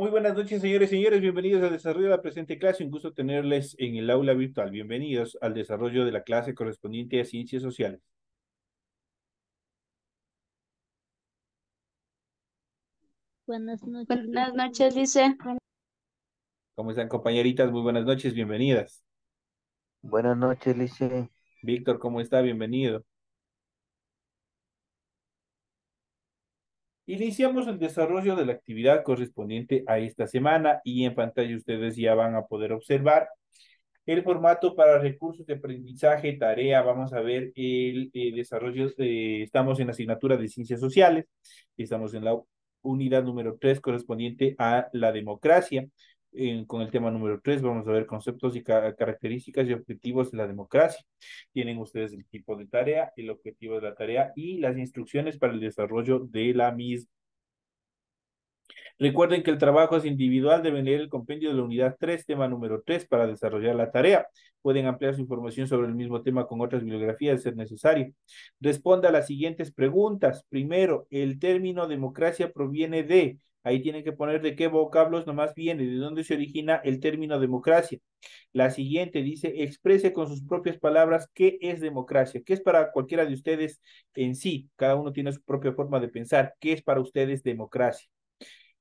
Muy buenas noches, señores y señores. Bienvenidos al desarrollo de la presente clase. Un gusto tenerles en el aula virtual. Bienvenidos al desarrollo de la clase correspondiente a Ciencias Sociales. Buenas noches, Buenas Lice. noches, Lice. ¿Cómo están, compañeritas? Muy buenas noches, bienvenidas. Buenas noches, Lice. Víctor, ¿cómo está? Bienvenido. Iniciamos el desarrollo de la actividad correspondiente a esta semana y en pantalla ustedes ya van a poder observar el formato para recursos de aprendizaje, tarea. Vamos a ver el desarrollo. Estamos en la asignatura de Ciencias Sociales. Estamos en la unidad número 3 correspondiente a la democracia. Con el tema número 3 vamos a ver conceptos y características y objetivos de la democracia. Tienen ustedes el tipo de tarea, el objetivo de la tarea y las instrucciones para el desarrollo de la misma. Recuerden que el trabajo es individual, deben leer el compendio de la unidad 3, tema número 3, para desarrollar la tarea. Pueden ampliar su información sobre el mismo tema con otras bibliografías de ser necesario. Responda a las siguientes preguntas. Primero, el término democracia proviene de, ahí tienen que poner de qué vocablos nomás viene, de dónde se origina el término democracia. La siguiente dice, exprese con sus propias palabras qué es democracia, qué es para cualquiera de ustedes en sí. Cada uno tiene su propia forma de pensar, qué es para ustedes democracia.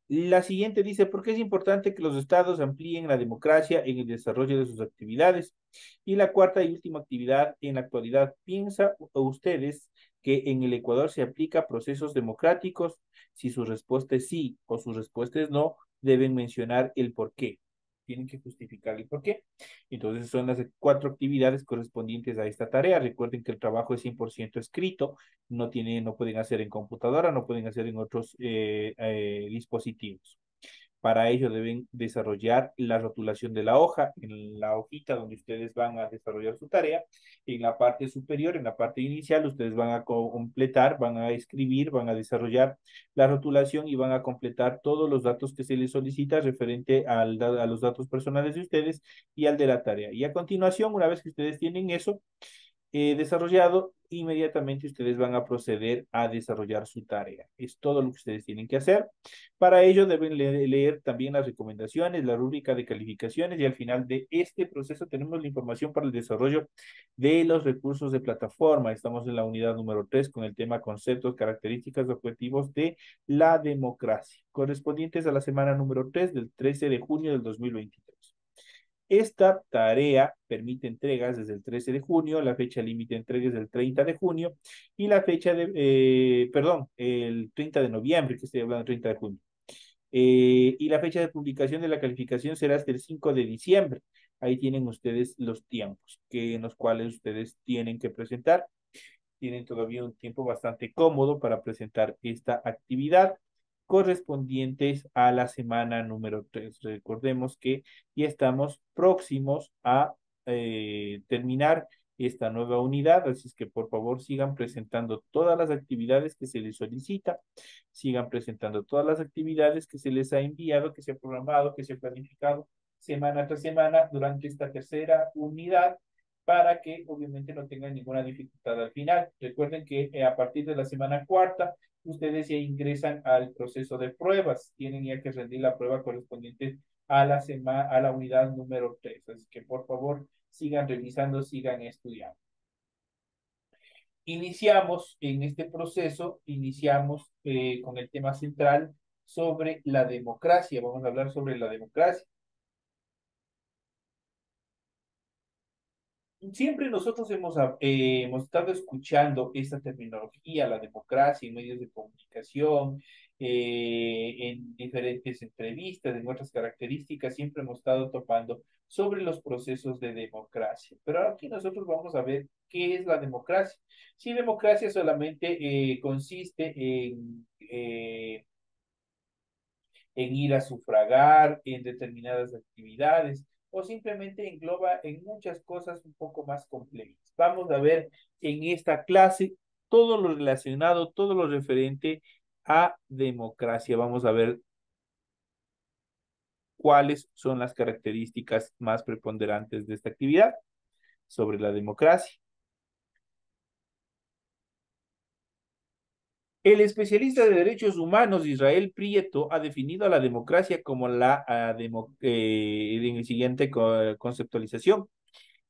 La siguiente dice, ¿por qué es importante que los estados amplíen la democracia en el desarrollo de sus actividades? Y la cuarta y última actividad, en la actualidad, ¿piensa ustedes que en el Ecuador se aplica procesos democráticos? Si su respuesta es sí o su respuesta es no, deben mencionar el por qué. Tienen que justificar el por qué. Entonces son las 4 actividades correspondientes a esta tarea. Recuerden que el trabajo es 100% escrito, no pueden hacer en computadora, no pueden hacer en otros dispositivos. Para ello deben desarrollar la rotulación de la hoja, en la hojita donde ustedes van a desarrollar su tarea. En la parte superior, en la parte inicial, ustedes van a completar, van a escribir, van a desarrollar la rotulación y van a completar todos los datos que se les solicita referente a los datos personales de ustedes y al de la tarea. Y a continuación, una vez que ustedes tienen eso, desarrollado, inmediatamente ustedes van a proceder a desarrollar su tarea. Es todo lo que ustedes tienen que hacer. Para ello deben leer también las recomendaciones, la rúbrica de calificaciones y al final de este proceso tenemos la información para el desarrollo de los recursos de plataforma. Estamos en la unidad número 3 con el tema conceptos, características, objetivos de la democracia, correspondientes a la semana número 3 del 13 de junio del 2023. Esta tarea permite entregas desde el 13 de junio, la fecha límite de entrega es del 30 de junio y la fecha el 30 de noviembre, que estoy hablando, 30 de junio. Y la fecha de publicación de la calificación será hasta el 5 de diciembre. Ahí tienen ustedes los tiempos en los cuales ustedes tienen que presentar. Tienen todavía un tiempo bastante cómodo para presentar esta actividad correspondientes a la semana número 3. Recordemos que ya estamos próximos a terminar esta nueva unidad, así es que por favor sigan presentando todas las actividades que se les solicita, sigan presentando todas las actividades que se les ha enviado, que se ha programado, que se ha planificado semana tras semana durante esta tercera unidad para que obviamente no tengan ninguna dificultad al final. Recuerden que a partir de la semana cuarta, ustedes ya ingresan al proceso de pruebas, tienen ya que rendir la prueba correspondiente a a la unidad número 3. Así que por favor sigan revisando, sigan estudiando. Iniciamos en este proceso, iniciamos con el tema central sobre la democracia. Vamos a hablar sobre la democracia. Siempre nosotros hemos estado escuchando esta terminología, la democracia, en medios de comunicación, en diferentes entrevistas, en otras características, siempre hemos estado topando sobre los procesos de democracia. Pero aquí nosotros vamos a ver qué es la democracia. Si democracia solamente consiste en ir a sufragar en determinadas actividades o simplemente engloba en muchas cosas un poco más complejas. Vamos a ver en esta clase todo lo relacionado, todo lo referente a democracia. Vamos a ver cuáles son las características más preponderantes de esta actividad sobre la democracia. El especialista de derechos humanos Israel Prieto ha definido a la democracia como en el siguiente conceptualización.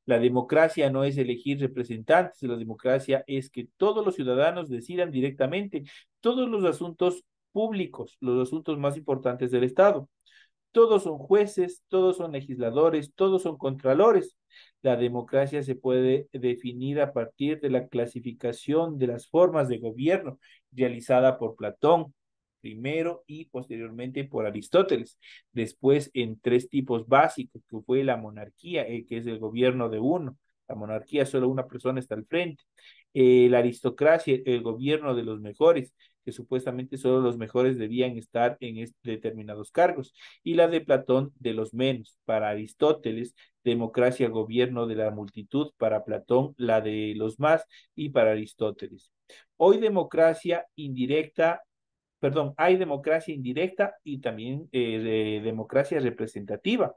La democracia no es elegir representantes, la democracia es que todos los ciudadanos decidan directamente todos los asuntos públicos, los asuntos más importantes del Estado. Todos son jueces, todos son legisladores, todos son contralores. La democracia se puede definir a partir de la clasificación de las formas de gobierno realizada por Platón primero y posteriormente por Aristóteles. Después en tres tipos básicos, que fue la monarquía, que es el gobierno de uno. La monarquía, solo una persona está al frente. La aristocracia, el gobierno de los mejores, que supuestamente solo los mejores debían estar en determinados cargos, y la de Platón de los menos. Para Aristóteles, democracia, gobierno de la multitud; para Platón, la de los más, y para Aristóteles. Hoy democracia indirecta, perdón, hay democracia indirecta y también democracia representativa,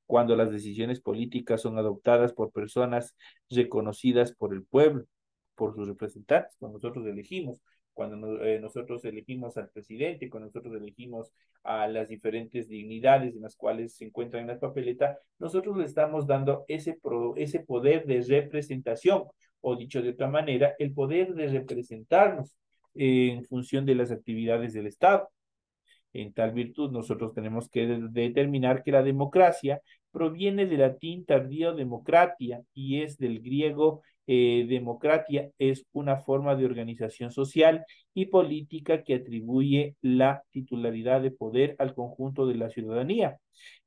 cuando las decisiones políticas son adoptadas por personas reconocidas por el pueblo, por sus representantes, cuando nosotros elegimos, cuando nosotros elegimos al presidente, cuando nosotros elegimos a las diferentes dignidades en las cuales se encuentran en la papeleta, nosotros le estamos dando ese poder de representación, o dicho de otra manera, el poder de representarnos en función de las actividades del Estado. En tal virtud, nosotros tenemos que determinar que la democracia proviene del latín tardío democratia y es del griego democratia, es una forma de organización social y política que atribuye la titularidad de poder al conjunto de la ciudadanía.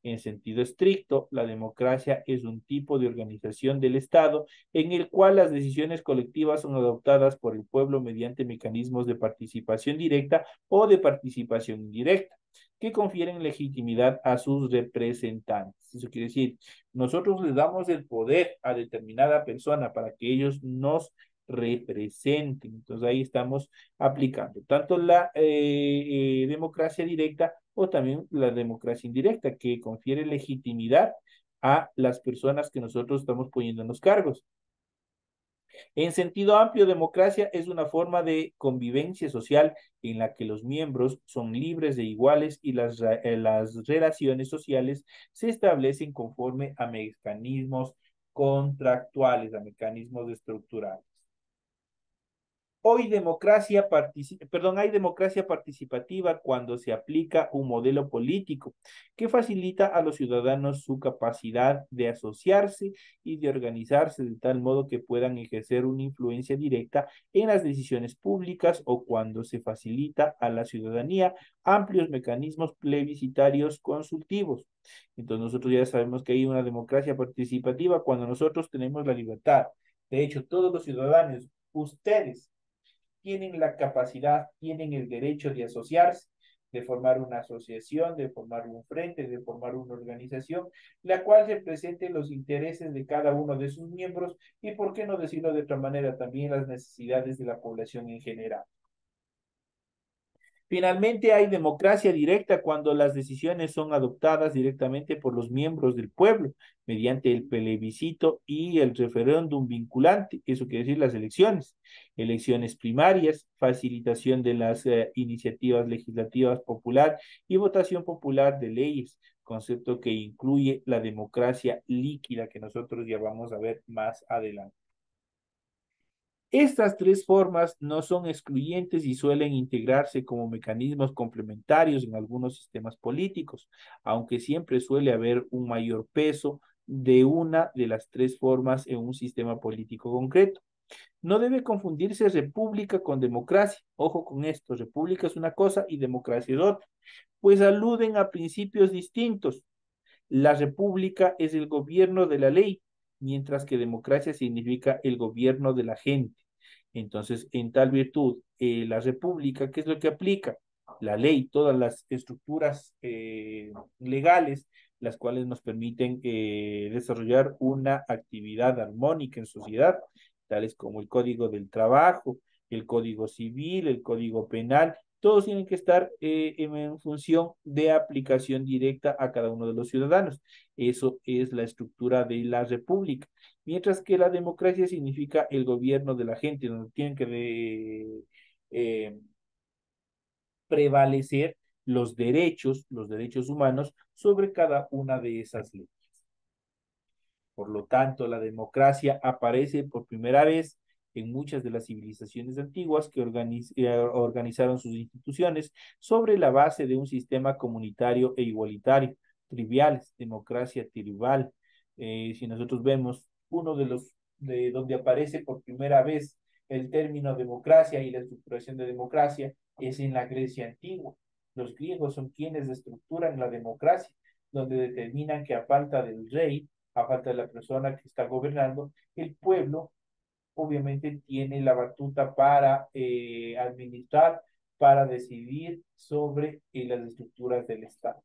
En sentido estricto, la democracia es un tipo de organización del Estado en el cual las decisiones colectivas son adoptadas por el pueblo mediante mecanismos de participación directa o de participación indirecta, que confieren legitimidad a sus representantes. Eso quiere decir, nosotros les damos el poder a determinada persona para que ellos nos representen. Entonces ahí estamos aplicando tanto la democracia directa o también la democracia indirecta, que confiere legitimidad a las personas que nosotros estamos poniendo en los cargos. En sentido amplio, democracia es una forma de convivencia social en la que los miembros son libres de iguales y las relaciones sociales se establecen conforme a mecanismos contractuales, a mecanismos estructurales. Hay democracia participativa cuando se aplica un modelo político que facilita a los ciudadanos su capacidad de asociarse y de organizarse de tal modo que puedan ejercer una influencia directa en las decisiones públicas, o cuando se facilita a la ciudadanía amplios mecanismos plebiscitarios consultivos. Entonces nosotros ya sabemos que hay una democracia participativa cuando nosotros tenemos la libertad. De hecho, todos los ciudadanos, ustedes, tienen la capacidad, tienen el derecho de asociarse, de formar una asociación, de formar un frente, de formar una organización, la cual represente los intereses de cada uno de sus miembros y, por qué no decirlo de otra manera, también las necesidades de la población en general. Finalmente, hay democracia directa cuando las decisiones son adoptadas directamente por los miembros del pueblo mediante el plebiscito y el referéndum vinculante, eso quiere decir las elecciones, elecciones primarias, facilitación de las iniciativas legislativas popular y votación popular de leyes, concepto que incluye la democracia líquida, que nosotros ya vamos a ver más adelante. Estas tres formas no son excluyentes y suelen integrarse como mecanismos complementarios en algunos sistemas políticos, aunque siempre suele haber un mayor peso de una de las tres formas en un sistema político concreto. No debe confundirse república con democracia. Ojo con esto, república es una cosa y democracia es otra, pues aluden a principios distintos. La república es el gobierno de la ley, mientras que democracia significa el gobierno de la gente. Entonces, en tal virtud, la república, ¿qué es lo que aplica? La ley, todas las estructuras legales, las cuales nos permiten desarrollar una actividad armónica en sociedad, tales como el Código del Trabajo, el Código Civil, el Código Penal, todos tienen que estar en función de aplicación directa a cada uno de los ciudadanos. Eso es la estructura de la república. Mientras que la democracia significa el gobierno de la gente, donde tienen que prevalecer los derechos humanos sobre cada una de esas leyes. Por lo tanto, la democracia aparece por primera vez en muchas de las civilizaciones antiguas que organizaron sus instituciones sobre la base de un sistema comunitario e igualitario, triviales, democracia tribal. Si nosotros vemos uno de donde aparece por primera vez el término democracia y la estructuración de democracia es en la Grecia antigua. Los griegos son quienes estructuran la democracia, donde determinan que a falta del rey, a falta de la persona que está gobernando, el pueblo obviamente tiene la batuta para administrar, para decidir sobre las estructuras del Estado.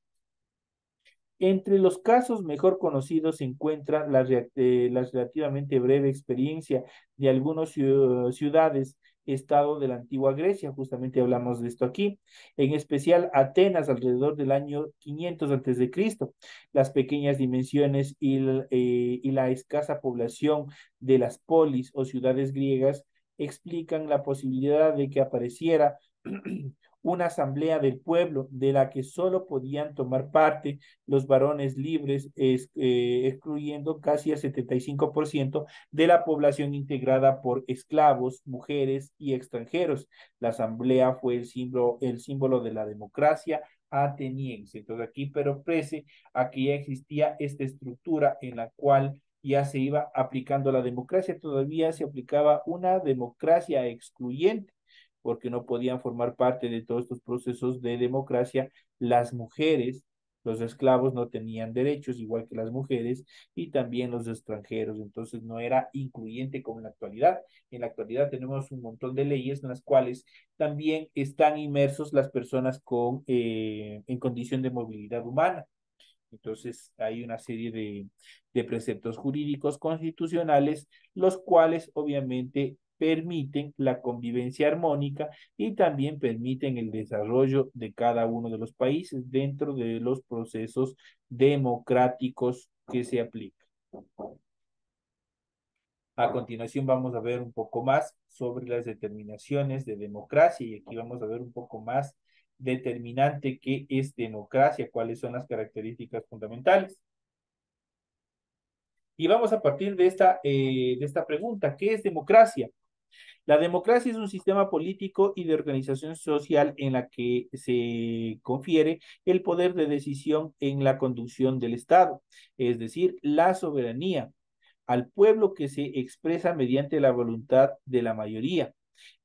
Entre los casos mejor conocidos se encuentra la relativamente breve experiencia de algunas ciudades, estado de la antigua Grecia, justamente hablamos de esto aquí, en especial Atenas alrededor del año 500 antes de Cristo. Las pequeñas dimensiones y la escasa población de las polis o ciudades griegas explican la posibilidad de que apareciera una asamblea del pueblo de la que solo podían tomar parte los varones libres, excluyendo casi el 75% de la población integrada por esclavos, mujeres y extranjeros. La asamblea fue el símbolo de la democracia ateniense. Entonces aquí, pero prese a que ya existía esta estructura en la cual ya se iba aplicando la democracia, todavía se aplicaba una democracia excluyente, porque no podían formar parte de todos estos procesos de democracia las mujeres. Los esclavos no tenían derechos, igual que las mujeres, y también los extranjeros. Entonces no era incluyente como en la actualidad. En la actualidad tenemos un montón de leyes en las cuales también están inmersos las personas en condición de movilidad humana. Entonces hay una serie de preceptos jurídicos constitucionales, los cuales obviamente permiten la convivencia armónica y también permiten el desarrollo de cada uno de los países dentro de los procesos democráticos que se aplican. A continuación vamos a ver un poco más sobre las determinaciones de democracia y aquí vamos a ver un poco más determinante qué es democracia, cuáles son las características fundamentales. Y vamos a partir de esta pregunta, ¿qué es democracia? La democracia es un sistema político y de organización social en la que se confiere el poder de decisión en la conducción del Estado, es decir, la soberanía al pueblo que se expresa mediante la voluntad de la mayoría.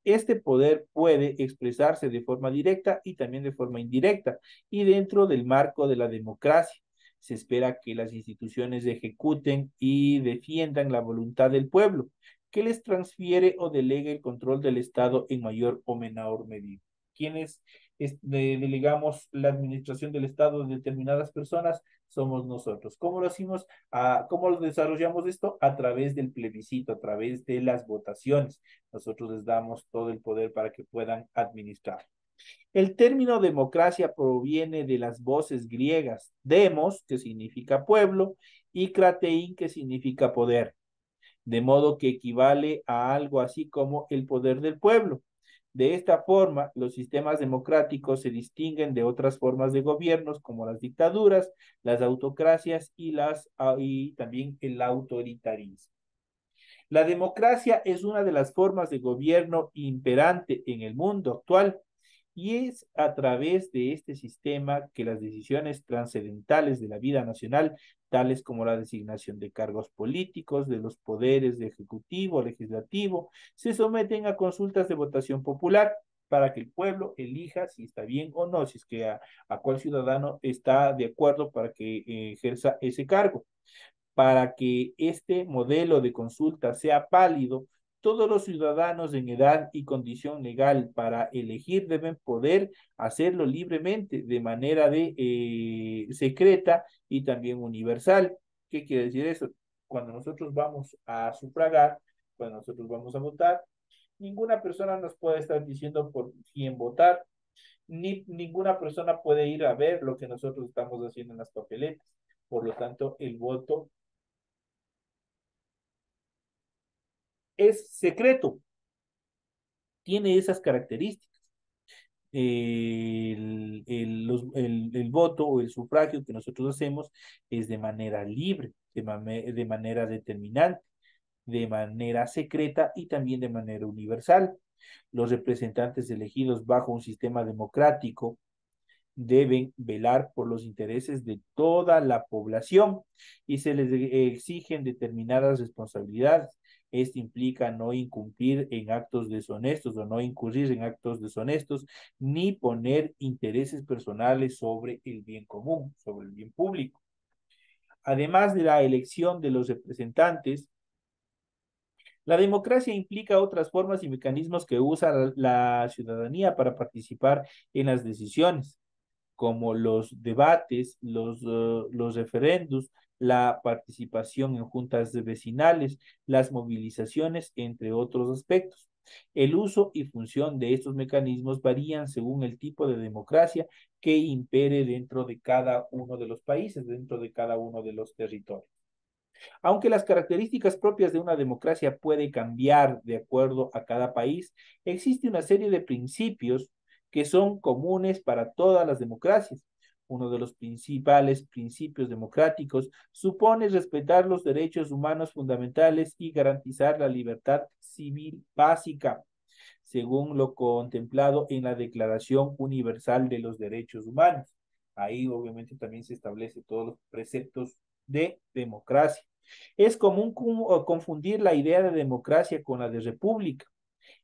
Este poder puede expresarse de forma directa y también de forma indirecta, y dentro del marco de la democracia. Se espera que las instituciones ejecuten y defiendan la voluntad del pueblo, que les transfiere o delegue el control del Estado en mayor o menor medida. Quienes delegamos la administración del Estado de determinadas personas somos nosotros. ¿Cómo lo hacemos? ¿Cómo lo desarrollamos esto? A través del plebiscito, a través de las votaciones. Nosotros les damos todo el poder para que puedan administrar. El término democracia proviene de las voces griegas demos, que significa pueblo, y kratein, que significa poder, de modo que equivale a algo así como el poder del pueblo. De esta forma, los sistemas democráticos se distinguen de otras formas de gobiernos como las dictaduras, las autocracias y también el autoritarismo. La democracia es una de las formas de gobierno imperante en el mundo actual y es a través de este sistema que las decisiones trascendentales de la vida nacional, tales como la designación de cargos políticos, de los poderes de ejecutivo, legislativo, se someten a consultas de votación popular para que el pueblo elija si está bien o no, si es que a cuál ciudadano está de acuerdo para que ejerza ese cargo. Para que este modelo de consulta sea válido, todos los ciudadanos en edad y condición legal para elegir deben poder hacerlo libremente, de manera secreta y también universal. ¿Qué quiere decir eso? Cuando nosotros vamos a sufragar, cuando nosotros vamos a votar, ninguna persona nos puede estar diciendo por quién votar, ni ninguna persona puede ir a ver lo que nosotros estamos haciendo en las papeletas. Por lo tanto, el voto es secreto, tiene esas características. el voto o el sufragio que nosotros hacemos es de manera libre, de manera determinante, de manera secreta y también de manera universal. Los representantes elegidos bajo un sistema democrático deben velar por los intereses de toda la población y se les exigen determinadas responsabilidades. Esto implica no incumplir en actos deshonestos o no incurrir en actos deshonestos, ni poner intereses personales sobre el bien común, sobre el bien público. Además de la elección de los representantes, la democracia implica otras formas y mecanismos que usa la ciudadanía para participar en las decisiones, como los debates, los referendos, la participación en juntas vecinales, las movilizaciones, entre otros aspectos. El uso y función de estos mecanismos varían según el tipo de democracia que impere dentro de cada uno de los países, dentro de cada uno de los territorios. Aunque las características propias de una democracia pueden cambiar de acuerdo a cada país, existe una serie de principios que son comunes para todas las democracias. Uno de los principales principios democráticos supone respetar los derechos humanos fundamentales y garantizar la libertad civil básica, según lo contemplado en la Declaración Universal de los Derechos Humanos. Ahí obviamente también se establece todos los preceptos de democracia. Es común confundir la idea de democracia con la de república.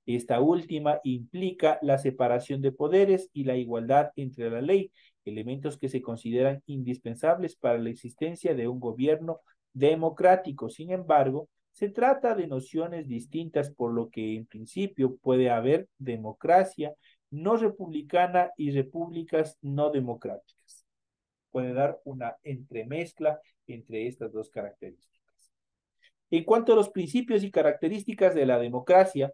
Esta última implica la separación de poderes y la igualdad entre la ley, elementos que se consideran indispensables para la existencia de un gobierno democrático. Sin embargo, se trata de nociones distintas, por lo que en principio puede haber democracia no republicana y repúblicas no democráticas. Puede dar una entremezcla entre estas dos características. En cuanto a los principios y características de la democracia,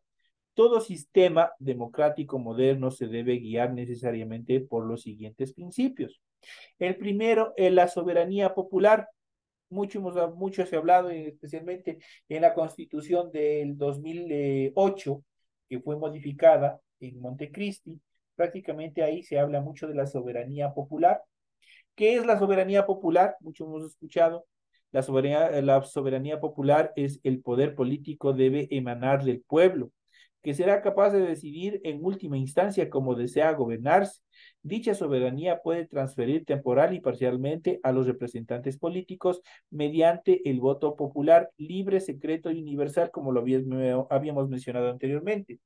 todo sistema democrático moderno se debe guiar necesariamente por los siguientes principios. El primero es la soberanía popular. Mucho se ha hablado, especialmente en la Constitución del 2008, que fue modificada en Montecristi. Prácticamente ahí se habla mucho de la soberanía popular. ¿Qué es la soberanía popular? Mucho hemos escuchado. La soberanía popular es el poder político debe emanar del pueblo, que será capaz de decidir en última instancia cómo desea gobernarse. Dicha soberanía puede transferir temporal y parcialmente a los representantes políticos mediante el voto popular libre, secreto y universal, como lo habíamos mencionado anteriormente.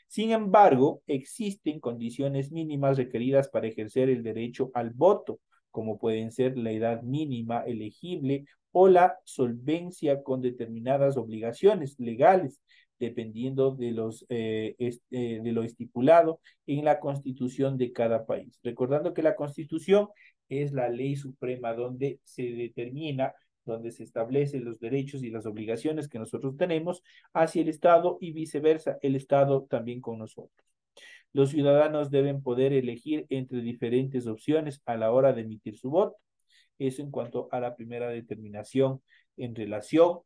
Sin embargo, existen condiciones mínimas requeridas para ejercer el derecho al voto, como pueden ser la edad mínima elegible o la solvencia con determinadas obligaciones legales, dependiendo de de lo estipulado en la Constitución de cada país. Recordando que la Constitución es la ley suprema donde se determina, donde se establecen los derechos y las obligaciones que nosotros tenemos hacia el Estado y viceversa, el Estado también con nosotros. Los ciudadanos deben poder elegir entre diferentes opciones a la hora de emitir su voto. Eso en cuanto a la primera determinación en relación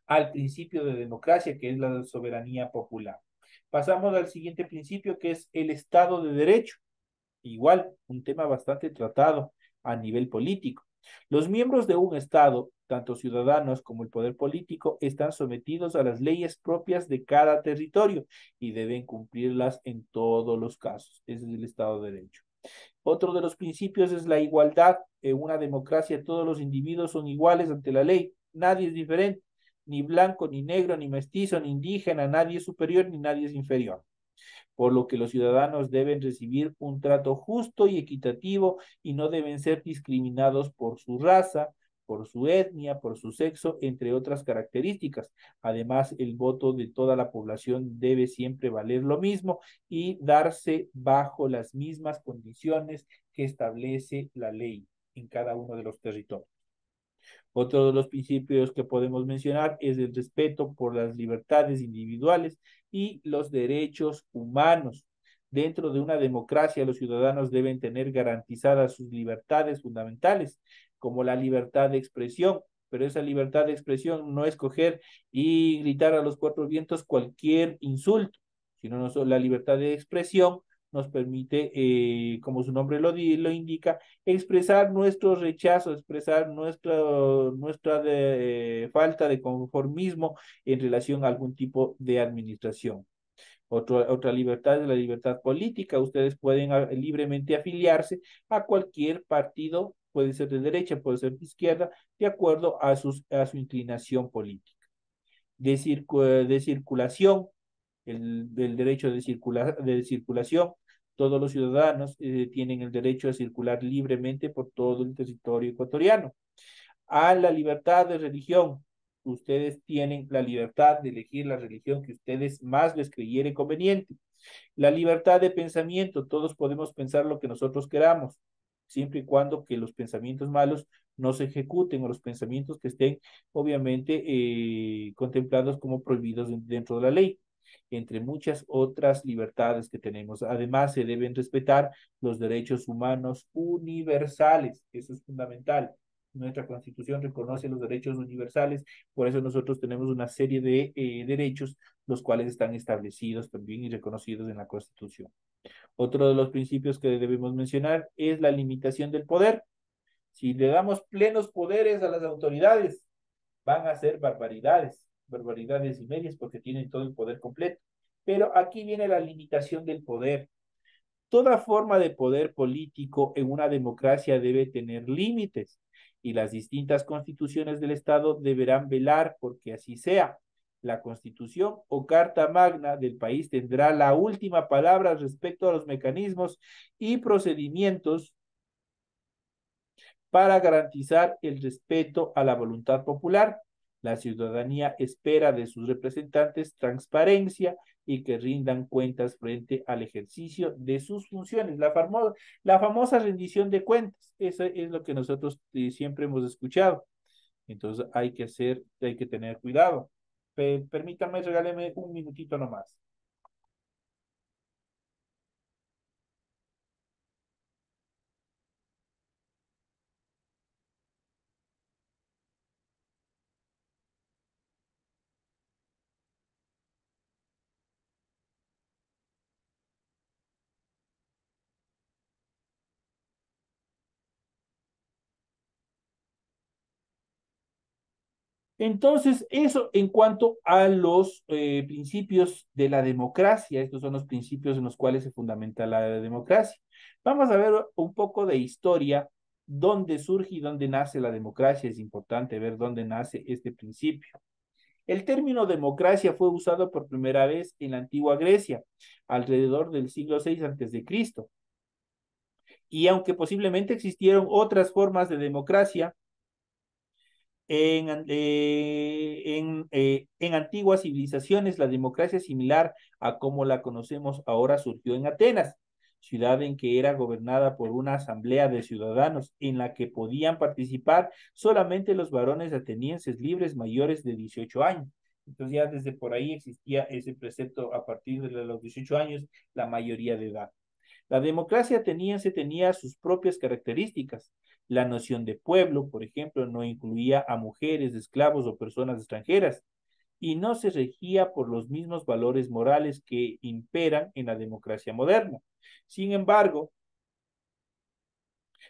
al principio de democracia, que es la soberanía popular. Pasamos al siguiente principio, que es el Estado de Derecho. Igual, un tema bastante tratado a nivel político. Los miembros de un Estado, tanto ciudadanos como el poder político, están sometidos a las leyes propias de cada territorio y deben cumplirlas en todos los casos. Ese es el Estado de Derecho. Otro de los principios es la igualdad. En una democracia todos los individuos son iguales ante la ley. Nadie es diferente, ni blanco, ni negro, ni mestizo, ni indígena. Nadie es superior, ni nadie es inferior. Por lo que los ciudadanos deben recibir un trato justo y equitativo y no deben ser discriminados por su raza, por su etnia, por su sexo, entre otras características. Además, el voto de toda la población debe siempre valer lo mismo y darse bajo las mismas condiciones que establece la ley en cada uno de los territorios. Otro de los principios que podemos mencionar es el respeto por las libertades individuales y los derechos humanos. Dentro de una democracia, los ciudadanos deben tener garantizadas sus libertades fundamentales, como la libertad de expresión, pero esa libertad de expresión no es coger y gritar a los cuatro vientos cualquier insulto, sino la libertad de expresión nos permite, como su nombre lo indica, expresar nuestro rechazo, expresar nuestra falta de conformismo en relación a algún tipo de administración. Otra libertad es la libertad política. Ustedes pueden libremente afiliarse a cualquier partido, puede ser de derecha, puede ser de izquierda, de acuerdo a su inclinación política. De circulación, el derecho de circulación. Todos los ciudadanos tienen el derecho a circular libremente por todo el territorio ecuatoriano. A la libertad de religión. Ustedes tienen la libertad de elegir la religión que ustedes más les creyere conveniente. La libertad de pensamiento. Todos podemos pensar lo que nosotros queramos, siempre y cuando que los pensamientos malos no se ejecuten o los pensamientos que estén obviamente contemplados como prohibidos dentro de la ley, entre muchas otras libertades que tenemos. Además, se deben respetar los derechos humanos universales. Eso es fundamental. Nuestra Constitución reconoce los derechos universales, por eso nosotros tenemos una serie de derechos, los cuales están establecidos también y reconocidos en la Constitución. Otro de los principios que debemos mencionar es la limitación del poder. Si le damos plenos poderes a las autoridades, van a hacer barbaridades y medias, porque tienen todo el poder completo. Pero aquí viene la limitación del poder. Toda forma de poder político en una democracia debe tener límites y las distintas constituciones del Estado deberán velar porque así sea. La Constitución o Carta Magna del país tendrá la última palabra respecto a los mecanismos y procedimientos para garantizar el respeto a la voluntad popular. La ciudadanía espera de sus representantes transparencia y que rindan cuentas frente al ejercicio de sus funciones. La famosa rendición de cuentas, eso es lo que nosotros siempre hemos escuchado. Entonces hay que tener cuidado. Permítanme, regáleme un minutito nomás. Entonces, eso en cuanto a los principios de la democracia, estos son los principios en los cuales se fundamenta la democracia. Vamos a ver un poco de historia, dónde surge y dónde nace la democracia. Es importante ver dónde nace este principio. El término democracia fue usado por primera vez en la antigua Grecia, alrededor del siglo VI a.C. Y aunque posiblemente existieron otras formas de democracia, en antiguas civilizaciones, la democracia similar a como la conocemos ahora surgió en Atenas, ciudad en que era gobernada por una asamblea de ciudadanos en la que podían participar solamente los varones atenienses libres mayores de 18 años. Entonces ya desde por ahí existía ese precepto a partir de los 18 años, la mayoría de edad. La democracia ateniense tenía sus propias características. La noción de pueblo, por ejemplo, no incluía a mujeres, esclavos o personas extranjeras, y no se regía por los mismos valores morales que imperan en la democracia moderna. Sin embargo,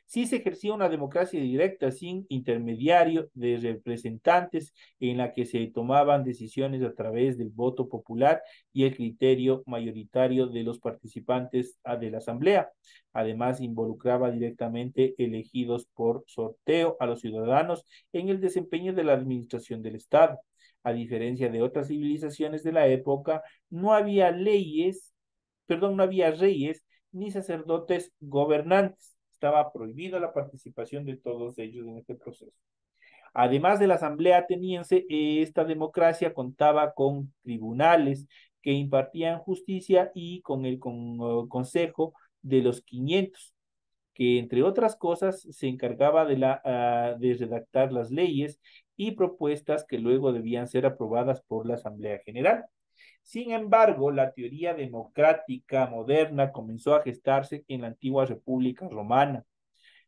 sí se ejercía una democracia directa sin intermediario de representantes en la que se tomaban decisiones a través del voto popular y el criterio mayoritario de los participantes de la asamblea. Además, involucraba directamente elegidos por sorteo a los ciudadanos en el desempeño de la administración del Estado. A diferencia de otras civilizaciones de la época, no había no había reyes ni sacerdotes gobernantes. Estaba prohibida la participación de todos ellos en este proceso. Además de la Asamblea Ateniense, esta democracia contaba con tribunales que impartían justicia y con el Consejo de los 500, que entre otras cosas se encargaba de redactar las leyes y propuestas que luego debían ser aprobadas por la Asamblea General. Sin embargo, la teoría democrática moderna comenzó a gestarse en la antigua República Romana,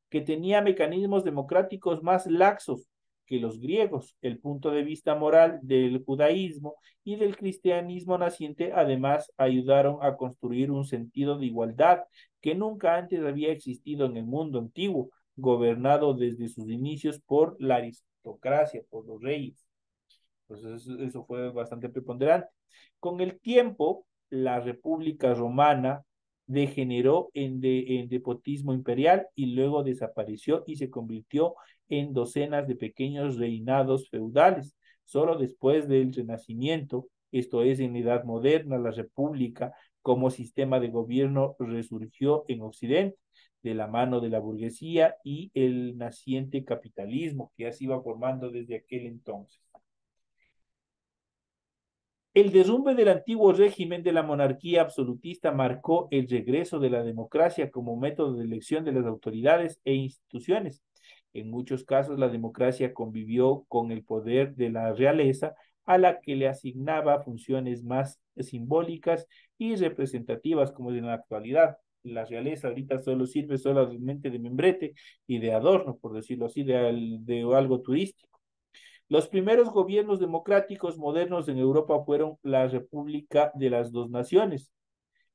que tenía mecanismos democráticos más laxos que los griegos. El punto de vista moral del judaísmo y del cristianismo naciente además ayudaron a construir un sentido de igualdad que nunca antes había existido en el mundo antiguo, gobernado desde sus inicios por la aristocracia, por los reyes. Entonces eso fue bastante preponderante. Con el tiempo, la República Romana degeneró en despotismo imperial y luego desapareció y se convirtió en docenas de pequeños reinados feudales. Solo después del Renacimiento, esto es, en la Edad Moderna, la República como sistema de gobierno resurgió en Occidente de la mano de la burguesía y el naciente capitalismo que ya se iba formando desde aquel entonces. El derrumbe del antiguo régimen de la monarquía absolutista marcó el regreso de la democracia como método de elección de las autoridades e instituciones. En muchos casos, la democracia convivió con el poder de la realeza, a la que le asignaba funciones más simbólicas y representativas, como en la actualidad. La realeza ahorita solo sirve solamente de membrete y de adorno, por decirlo así, de algo turístico. Los primeros gobiernos democráticos modernos en Europa fueron la República de las Dos Naciones,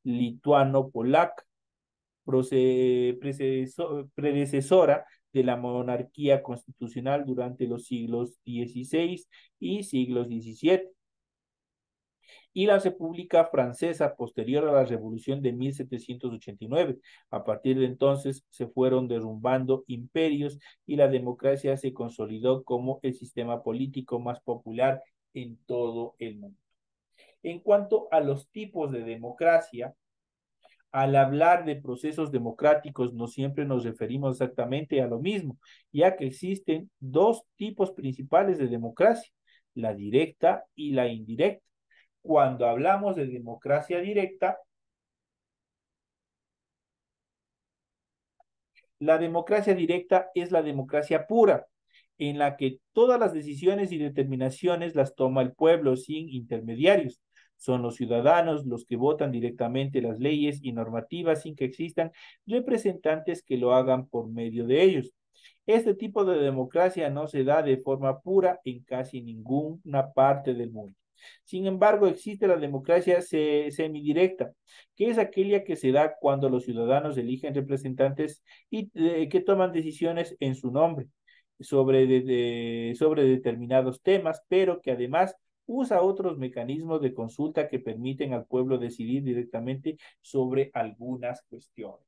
lituano-polaca, predecesora de la monarquía constitucional durante los siglos XVI y siglos XVII, y la República Francesa posterior a la Revolución de 1789. A partir de entonces se fueron derrumbando imperios y la democracia se consolidó como el sistema político más popular en todo el mundo. En cuanto a los tipos de democracia, al hablar de procesos democráticos no siempre nos referimos exactamente a lo mismo, ya que existen dos tipos principales de democracia, la directa y la indirecta. Cuando hablamos de democracia directa, la democracia directa es la democracia pura, en la que todas las decisiones y determinaciones las toma el pueblo sin intermediarios. Son los ciudadanos los que votan directamente las leyes y normativas sin que existan representantes que lo hagan por medio de ellos. Este tipo de democracia no se da de forma pura en casi ninguna parte del mundo. Sin embargo, existe la democracia semidirecta, que es aquella que se da cuando los ciudadanos eligen representantes y que toman decisiones en su nombre sobre determinados temas, pero que además usa otros mecanismos de consulta que permiten al pueblo decidir directamente sobre algunas cuestiones.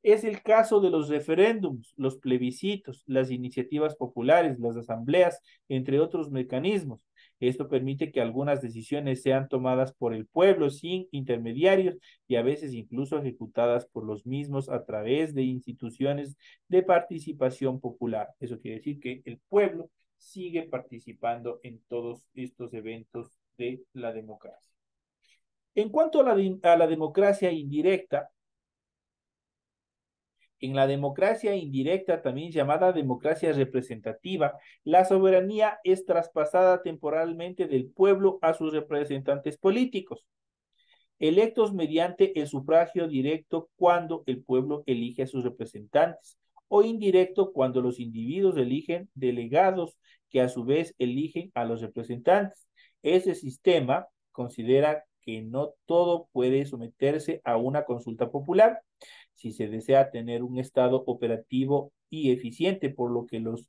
Es el caso de los referéndums, los plebiscitos, las iniciativas populares, las asambleas, entre otros mecanismos. Esto permite que algunas decisiones sean tomadas por el pueblo sin intermediarios y a veces incluso ejecutadas por los mismos a través de instituciones de participación popular. Eso quiere decir que el pueblo sigue participando en todos estos eventos de la democracia. En cuanto a la democracia indirecta, en la democracia indirecta, también llamada democracia representativa, la soberanía es traspasada temporalmente del pueblo a sus representantes políticos, electos mediante el sufragio directo cuando el pueblo elige a sus representantes, o indirecto cuando los individuos eligen delegados que a su vez eligen a los representantes. Ese sistema considera que no todo puede someterse a una consulta popular si se desea tener un Estado operativo y eficiente, por lo que los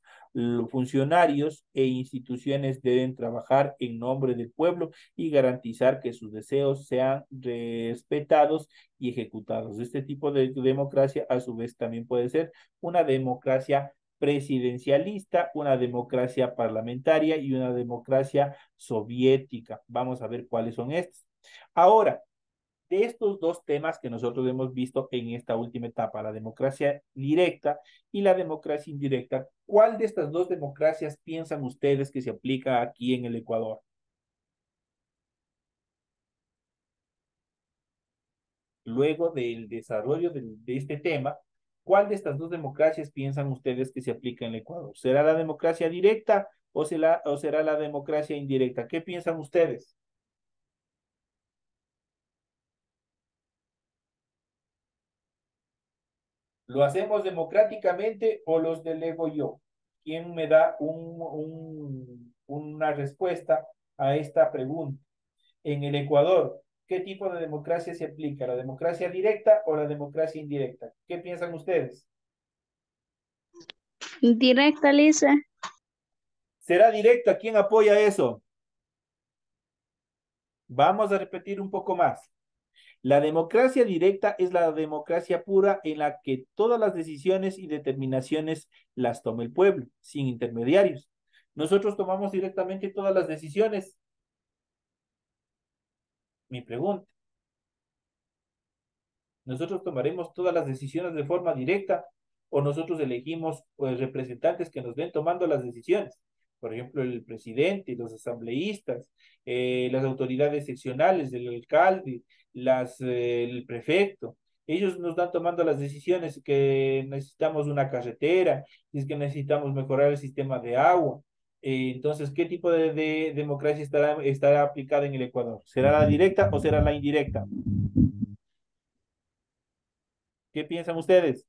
funcionarios e instituciones deben trabajar en nombre del pueblo y garantizar que sus deseos sean respetados y ejecutados. Este tipo de democracia, a su vez, también puede ser una democracia presidencialista, una democracia parlamentaria y una democracia soviética. Vamos a ver cuáles son estas. Ahora, de estos dos temas que nosotros hemos visto en esta última etapa, la democracia directa y la democracia indirecta, ¿cuál de estas dos democracias piensan ustedes que se aplica aquí en el Ecuador? Luego del desarrollo de este tema, ¿cuál de estas dos democracias piensan ustedes que se aplica en el Ecuador? ¿Será la democracia directa o será la democracia indirecta? ¿Qué piensan ustedes? ¿Lo hacemos democráticamente o los delego yo? ¿Quién me da una respuesta a esta pregunta? En el Ecuador, ¿qué tipo de democracia se aplica? ¿La democracia directa o la democracia indirecta? ¿Qué piensan ustedes? Directa, Lisa. ¿Será directa? ¿Quién apoya eso? Vamos a repetir un poco más. La democracia directa es la democracia pura en la que todas las decisiones y determinaciones las toma el pueblo, sin intermediarios. Nosotros tomamos directamente todas las decisiones. Mi pregunta, ¿nosotros tomaremos todas las decisiones de forma directa o nosotros elegimos pues, representantes que nos ven tomando las decisiones? Por ejemplo, el presidente, los asambleístas, las autoridades seccionales, el alcalde, el prefecto. Ellos nos dan tomando las decisiones que necesitamos una carretera, es que necesitamos mejorar el sistema de agua. Entonces, ¿qué tipo de democracia estará aplicada en el Ecuador? ¿Será la directa o será la indirecta? ¿Qué piensan ustedes?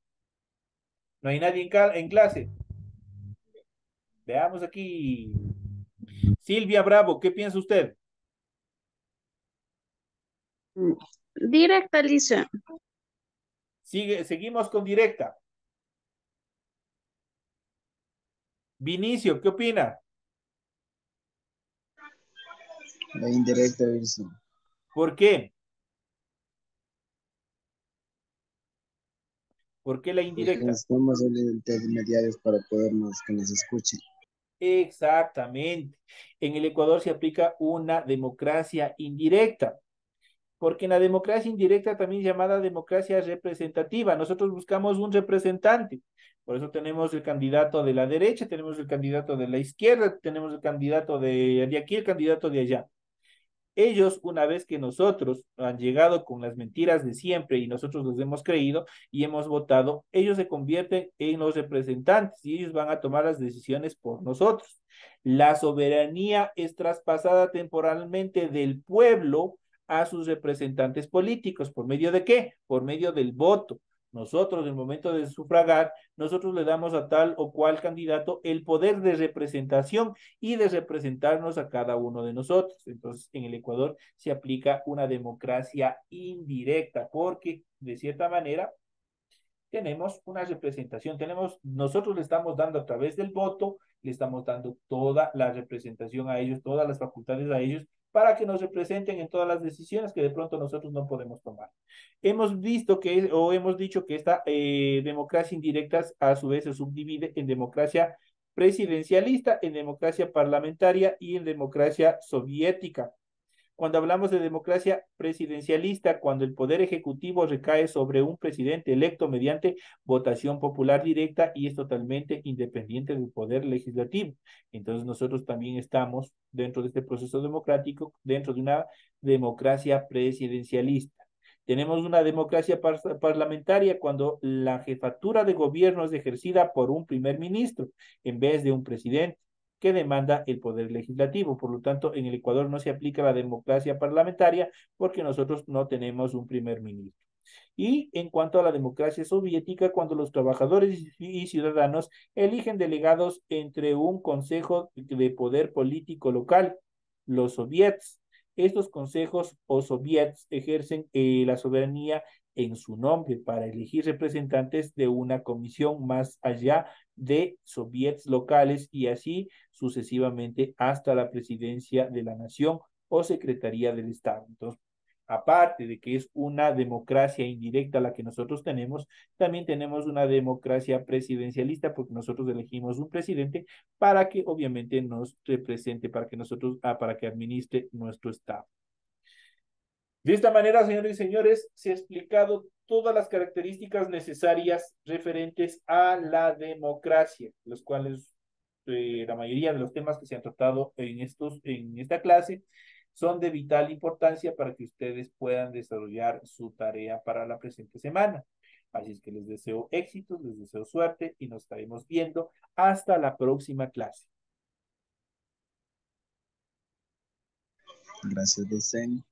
¿No hay nadie en clase? Veamos aquí. Silvia Bravo, ¿qué piensa usted? Directa, Lisa. Seguimos con directa. Vinicio, ¿qué opina? La indirecta, Wilson. ¿Por qué? ¿Por qué la Porque indirecta? necesitamos el intermediarios para podernos que nos escuchen. Exactamente. En el Ecuador se aplica una democracia indirecta, porque en la democracia indirecta, también llamada democracia representativa, nosotros buscamos un representante. Por eso tenemos el candidato de la derecha, tenemos el candidato de la izquierda, tenemos el candidato de aquí, el candidato de allá. Ellos, una vez que nosotros han llegado con las mentiras de siempre y nosotros los hemos creído y hemos votado, ellos se convierten en los representantes y ellos van a tomar las decisiones por nosotros. La soberanía es traspasada temporalmente del pueblo a sus representantes políticos. ¿Por medio de qué? Por medio del voto. Nosotros, en el momento de sufragar, nosotros le damos a tal o cual candidato el poder de representación y de representarnos a cada uno de nosotros. Entonces, en el Ecuador se aplica una democracia indirecta, porque de cierta manera tenemos una representación, nosotros le estamos dando a través del voto, le estamos dando toda la representación a ellos, todas las facultades a ellos, para que nos representen en todas las decisiones que de pronto nosotros no podemos tomar. Hemos visto o hemos dicho que esta democracia indirecta a su vez se subdivide en democracia presidencialista, en democracia parlamentaria y en democracia soviética. Cuando hablamos de democracia presidencialista, cuando el poder ejecutivo recae sobre un presidente electo mediante votación popular directa y es totalmente independiente del poder legislativo. Entonces nosotros también estamos dentro de este proceso democrático, dentro de una democracia presidencialista. Tenemos una democracia parlamentaria cuando la jefatura de gobierno es ejercida por un primer ministro en vez de un presidente que demanda el poder legislativo. Por lo tanto, en el Ecuador no se aplica la democracia parlamentaria porque nosotros no tenemos un primer ministro. Y en cuanto a la democracia soviética, cuando los trabajadores y ciudadanos eligen delegados entre un consejo de poder político local, los soviets. Estos consejos o soviets ejercen la soberanía en su nombre para elegir representantes de una comisión más allá de soviets locales y así sucesivamente hasta la presidencia de la nación o secretaría del Estado. Entonces, aparte de que es una democracia indirecta la que nosotros tenemos, también tenemos una democracia presidencialista porque nosotros elegimos un presidente para que obviamente nos represente, para que administre nuestro Estado. De esta manera, señores y señores, se ha explicado todas las características necesarias referentes a la democracia, los cuales la mayoría de los temas que se han tratado en esta clase son de vital importancia para que ustedes puedan desarrollar su tarea para la presente semana. Así es que les deseo éxitos, les deseo suerte y nos estaremos viendo hasta la próxima clase. Gracias, Desen.